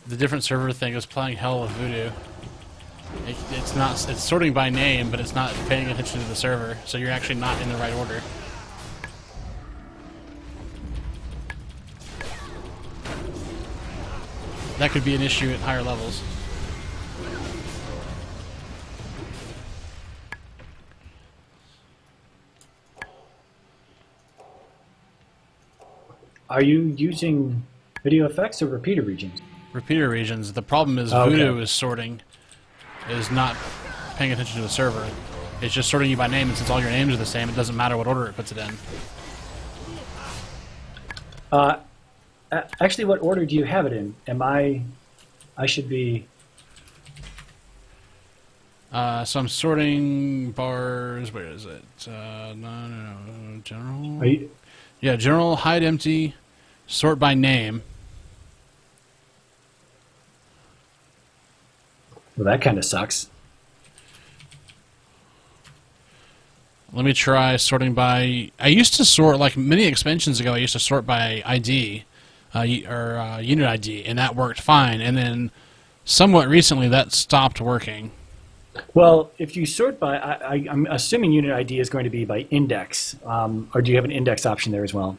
the different server thing is playing hell with Voodoo. It's not. It's sorting by name, but it's not paying attention to the server. So you're actually not in the right order. That could be an issue at higher levels. Are you using video effects or repeater regions? Repeater regions. The problem is Voodoo is sorting, is not paying attention to the server. It's just sorting you by name, and since all your names are the same, it doesn't matter what order it puts it in. Actually, what order do you have it in? I should be... So I'm sorting bars. Where is it? No. General. Are you... Yeah, general, hide empty, sort by name. Well, that kind of sucks. Let me try sorting by... I used to sort, like many expansions ago, I used to sort by ID, unit ID, and that worked fine. And then somewhat recently, that stopped working. Well, if you sort by... I'm assuming unit ID is going to be by index. Or do you have an index option there as well?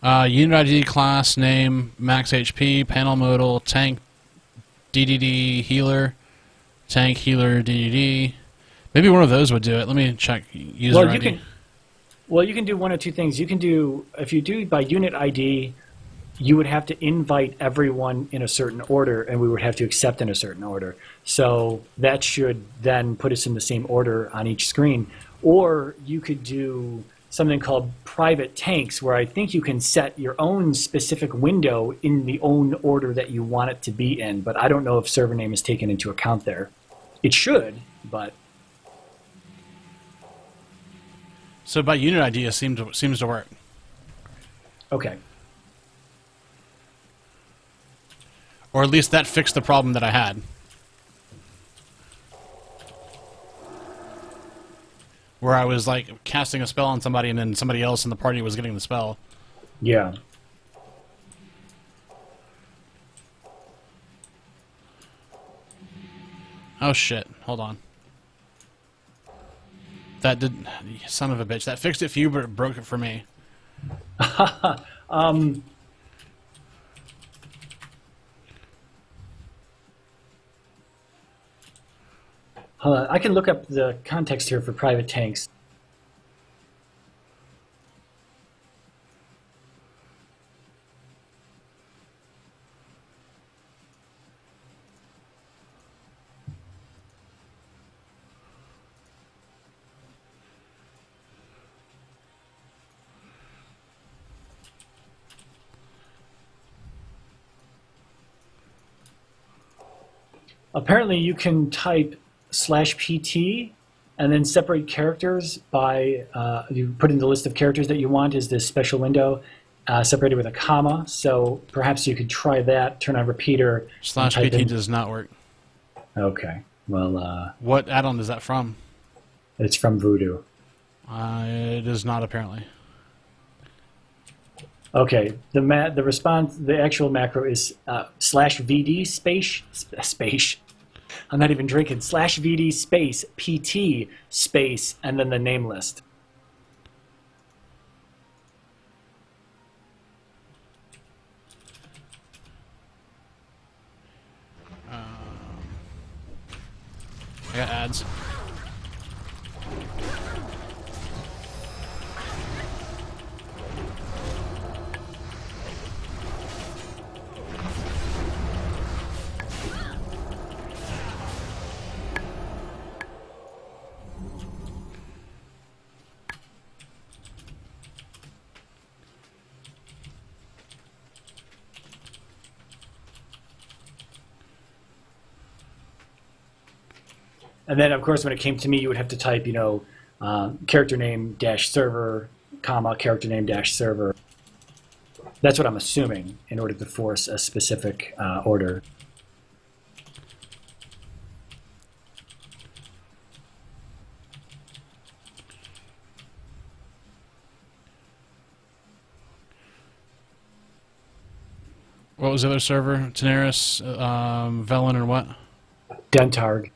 Unit ID, class, name, max HP, panel modal, tank, DDD, healer, tank, healer, DDD. Maybe one of those would do it. Let me check user ID. You can do one of two things. You can do... If you do by unit ID, you would have to invite everyone in a certain order, and we would have to accept in a certain order. So that should then put us in the same order on each screen. Or you could do something called private tanks, where I think you can set your own specific window in the own order that you want it to be in. But I don't know if server name is taken into account there. It should, but... So by unit ID, it seems to work. Okay. Or at least that fixed the problem that I had. Where I was like casting a spell on somebody and then somebody else in the party was getting the spell. Yeah. Oh shit, hold on. That did... Son of a bitch. That fixed it for you, but it broke it for me. I can look up the context here for private tanks. Apparently you can type /PT and then separate characters by, you put in the list of characters that you want is this special window separated with a comma. So perhaps you could try that, turn on repeater. /PT does not work. Okay. Well, what add-on is that from? It's from Voodoo. It is not, apparently. Okay. The actual macro is /VD space. I'm not even drinking. /VD space PT space and then the name list. I got ads. And then, of course, when it came to me, you would have to type, character name -server, comma, character name -server. That's what I'm assuming in order to force a specific order. What was the other server? Daenerys, Velen, and what? Dentarg.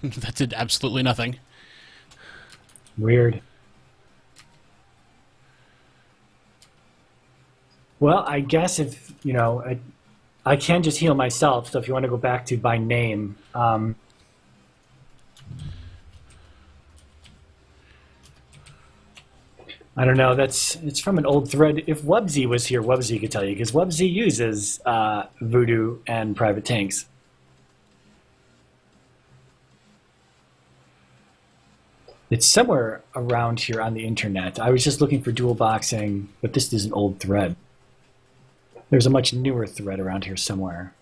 That did absolutely nothing. Weird. Well, I guess if, you know, I can just heal myself, so if you want to go back to by name, I don't know, it's from an old thread. If Wubsy was here, Wubsy could tell you, because Wubsy uses Voodoo and private tanks. It's somewhere around here on the internet. I was just looking for dual boxing, but this is an old thread. There's a much newer thread around here somewhere.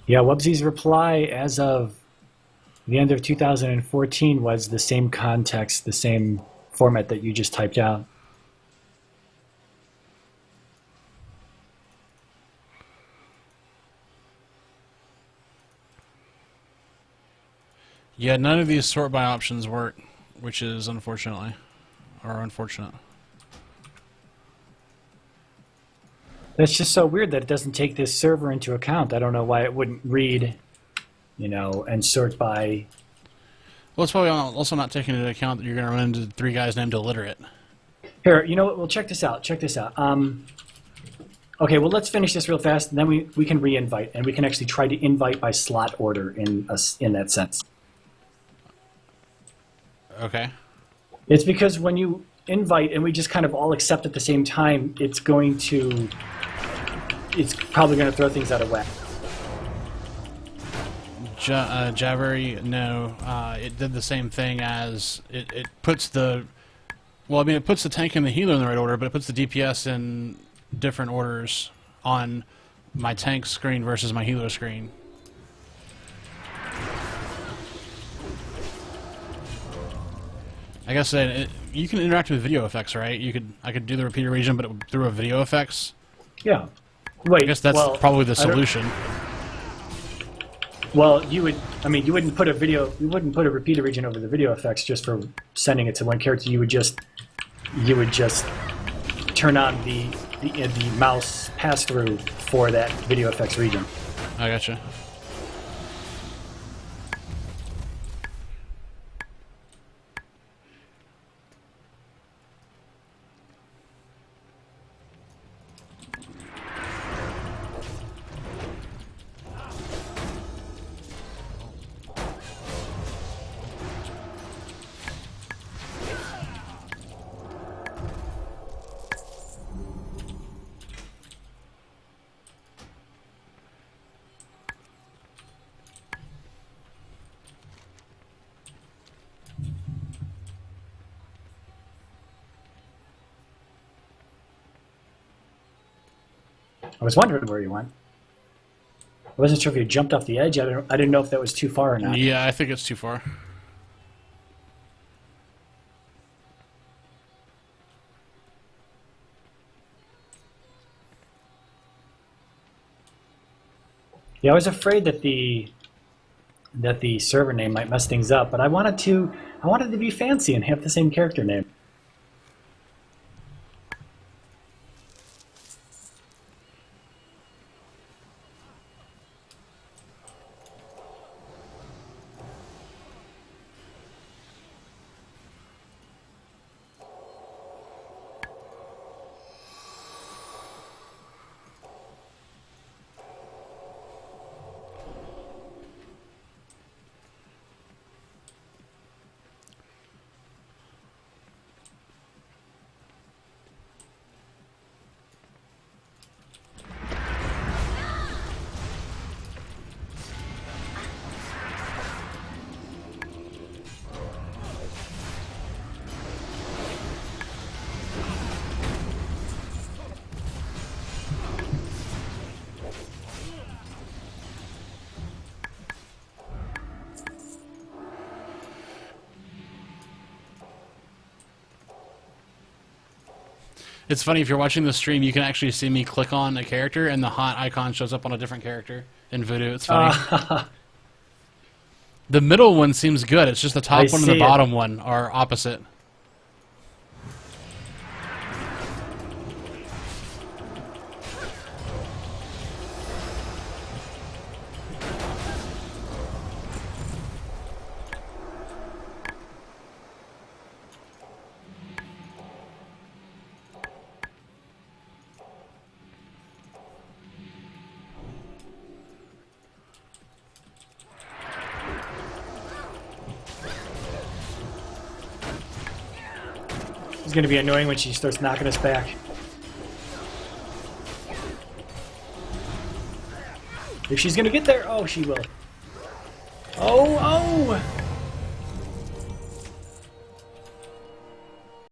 Yeah, Wubsy's reply as of the end of 2014 was the same context, the same format that you just typed out. Yeah, none of these sort by options work, which is unfortunate. That's just so weird that it doesn't take this server into account. I don't know why it wouldn't read, you know, and sort by... Well, it's probably also not taking into account that you're going to run into 3 guys named illiterate. Here, you know what? Well, check this out. Check this out. Okay, well, let's finish this real fast, and then we can re-invite, and we can actually try to invite by slot order in that sense. Okay. It's because when you invite and we just kind of all accept at the same time, it's probably going to throw things out of whack. Jabbery, no. It did the same thing as it puts the... Well, I mean, it puts the tank and the healer in the right order, but it puts the DPS in different orders on my tank screen versus my healer screen. I guess you can interact with video effects, right? I could do the repeater region, but through a video effects. Yeah. Wait. I guess that's probably the solution. Well, you wouldn't put a repeater region over the video effects just for sending it to one character. You would just turn on the mouse pass through for that video effects region. I gotcha. I was wondering where you went. I wasn't sure if you jumped off the edge. I didn't know if that was too far or not. Yeah, I think it's too far. Yeah, I was afraid that the server name might mess things up, but I wanted to be fancy and have the same character name. It's funny, if you're watching the stream, you can actually see me click on a character, and the hot icon shows up on a different character in Voodoo. It's funny. The middle one seems good. It's just the top one and the bottom one are opposite. It's going to be annoying when she starts knocking us back. If she's going to get there, oh, she will. Oh, oh!